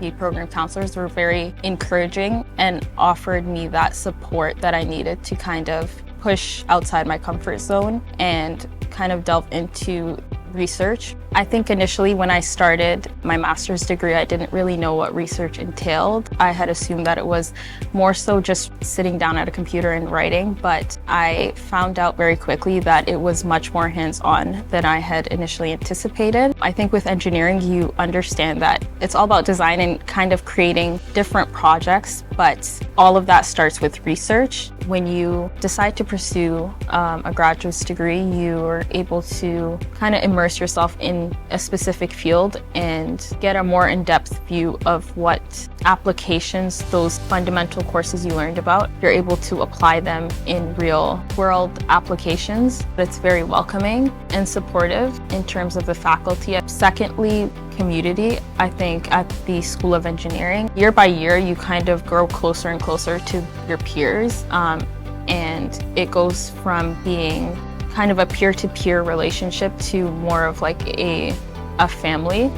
The program counselors were very encouraging and offered me that support that I needed to kind of push outside my comfort zone and kind of delve into research. I think initially when I started my master's degree, I didn't really know what research entailed. I had assumed that it was more so just sitting down at a computer and writing, but I found out very quickly that it was much more hands-on than I had initially anticipated. I think with engineering, you understand that it's all about design and kind of creating different projects, but all of that starts with research. When you decide to pursue a graduate degree, you are able to kind of immerse yourself in a specific field and get a more in-depth view of what applications those fundamental courses you learned about, you're able to apply them in real-world applications. It's very welcoming and supportive in terms of the faculty. Secondly, community. I think at the School of Engineering, year by year, you kind of grow closer and closer to your peers, and it goes from being kind of a peer-to-peer relationship to more of like a family.